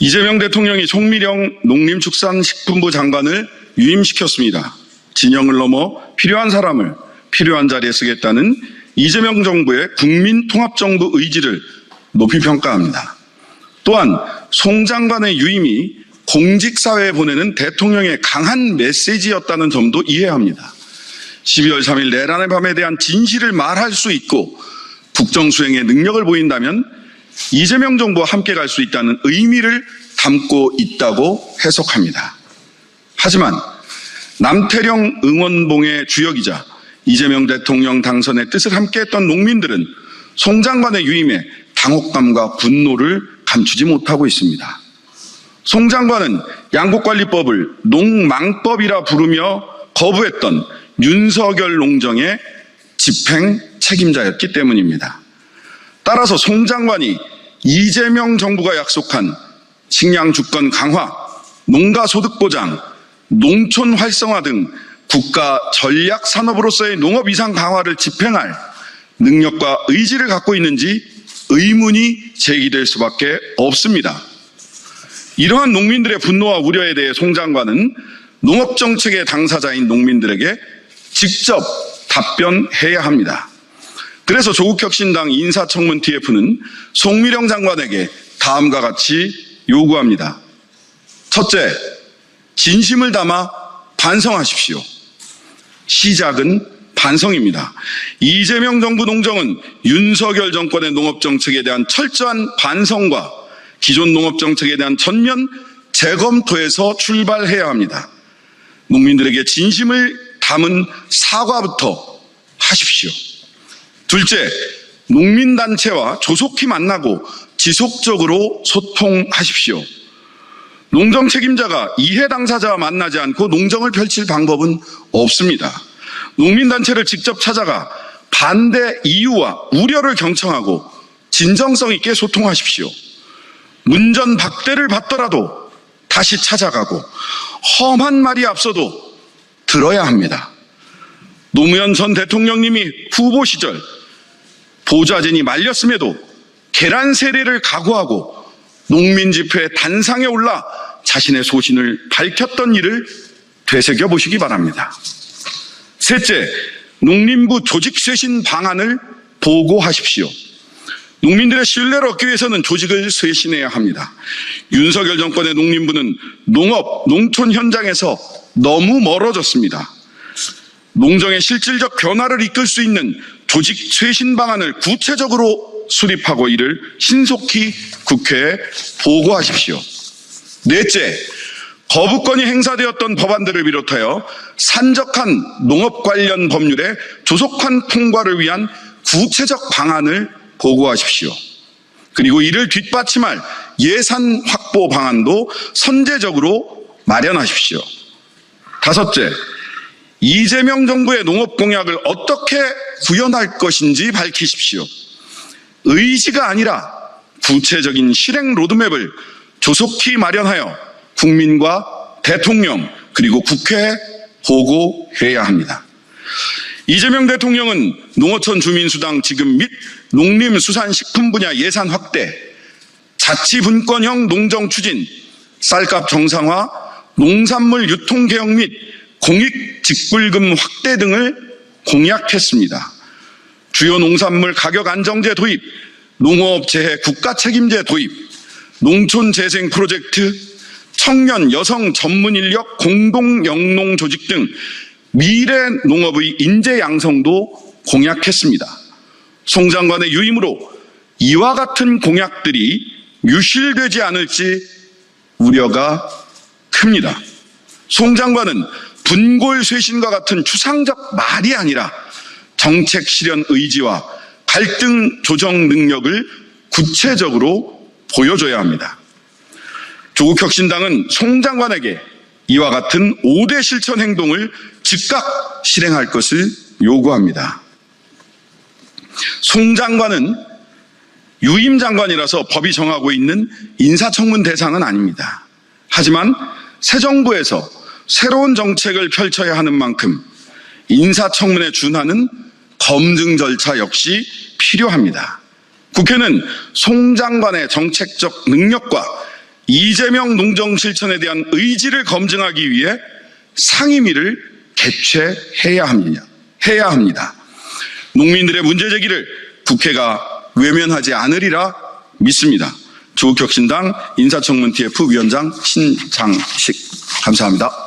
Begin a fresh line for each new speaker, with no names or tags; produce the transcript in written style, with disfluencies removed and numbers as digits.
이재명 대통령이 송미령 농림축산식품부 장관을 유임시켰습니다. 진영을 넘어 필요한 사람을 필요한 자리에 쓰겠다는 이재명 정부의 국민통합정부 의지를 높이 평가합니다. 또한 송 장관의 유임이 공직사회에 보내는 대통령의 강한 메시지였다는 점도 이해합니다. 12월 3일 내란의 밤에 대한 진실을 말할 수 있고 국정수행의 능력을 보인다면 이재명 정부와 함께 갈 수 있다는 의미를 담고 있다고 해석합니다. 하지만 남태령 응원봉의 주역이자 이재명 대통령 당선의 뜻을 함께했던 농민들은 송 장관의 유임에 당혹감과 분노를 감추지 못하고 있습니다. 송 장관은 양곡관리법을 농망법이라 부르며 거부했던 윤석열 농정의 집행 책임자였기 때문입니다. 따라서 송 장관이 이재명 정부가 약속한 식량 주권 강화, 농가 소득 보장, 농촌 활성화 등 국가 전략 산업으로서의 농업 이상 강화를 집행할 능력과 의지를 갖고 있는지 의문이 제기될 수밖에 없습니다. 이러한 농민들의 분노와 우려에 대해 송 장관은 농업정책의 당사자인 농민들에게 직접 답변해야 합니다. 그래서 조국혁신당 인사청문 TF는 송미령 장관에게 다음과 같이 요구합니다. 첫째, 진심을 담아 반성하십시오. 시작은 반성입니다. 이재명 정부 농정은 윤석열 정권의 농업정책에 대한 철저한 반성과 기존 농업정책에 대한 전면 재검토에서 출발해야 합니다. 농민들에게 진심을 담은 사과부터 하십시오. 둘째, 농민단체와 조속히 만나고 지속적으로 소통하십시오. 농정 책임자가 이해 당사자와 만나지 않고 농정을 펼칠 방법은 없습니다. 농민단체를 직접 찾아가 반대 이유와 우려를 경청하고 진정성 있게 소통하십시오. 문전박대를 받더라도 다시 찾아가고 험한 말이 앞서도 들어야 합니다. 노무현 전 대통령님이 후보 시절 보좌진이 말렸음에도 계란 세례를 각오하고 농민집회 단상에 올라 자신의 소신을 밝혔던 일을 되새겨 보시기 바랍니다. 셋째, 농림부 조직쇄신 방안을 보고하십시오. 농민들의 신뢰를 얻기 위해서는 조직을 쇄신해야 합니다. 윤석열 정권의 농림부는 농업, 농촌 현장에서 너무 멀어졌습니다. 농정의 실질적 변화를 이끌 수 있는 조직 쇄신 방안을 구체적으로 수립하고 이를 신속히 국회에 보고하십시오. 넷째, 거부권이 행사되었던 법안들을 비롯하여 산적한 농업 관련 법률의 조속한 통과를 위한 구체적 방안을 보고하십시오. 그리고 이를 뒷받침할 예산 확보 방안도 선제적으로 마련하십시오. 다섯째, 이재명 정부의 농업 공약을 어떻게 구현할 것인지 밝히십시오. 의지가 아니라 구체적인 실행 로드맵을 조속히 마련하여 국민과 대통령 그리고 국회에 보고해야 합니다. 이재명 대통령은 농어촌 주민수당 지급 및 농림수산식품 분야 예산 확대, 자치분권형 농정 추진, 쌀값 정상화, 농산물 유통 개혁 및 공익직불금 확대 등을 공약했습니다. 주요 농산물 가격 안정제 도입, 농어업체의 국가책임제 도입, 농촌재생 프로젝트, 청년 여성 전문 인력 공동영농 조직 등 미래 농업의 인재 양성도 공약했습니다. 송 장관의 유임으로 이와 같은 공약들이 유실되지 않을지 우려가 큽니다. 송 장관은 분골 쇄신과 같은 추상적 말이 아니라 정책 실현 의지와 갈등 조정 능력을 구체적으로 보여줘야 합니다. 조국혁신당은 송 장관에게 이와 같은 5대 실천 행동을 즉각 실행할 것을 요구합니다. 송 장관은 유임 장관이라서 법이 정하고 있는 인사청문 대상은 아닙니다. 하지만 새 정부에서 새로운 정책을 펼쳐야 하는 만큼 인사청문에 준하는 검증 절차 역시 필요합니다. 국회는 송 장관의 정책적 능력과 이재명 농정 실천에 대한 의지를 검증하기 위해 상임위를 개최해야 합니다. 농민들의 문제 제기를 국회가 외면하지 않으리라 믿습니다. 조국혁신당 인사청문 TF 위원장 신장식 감사합니다.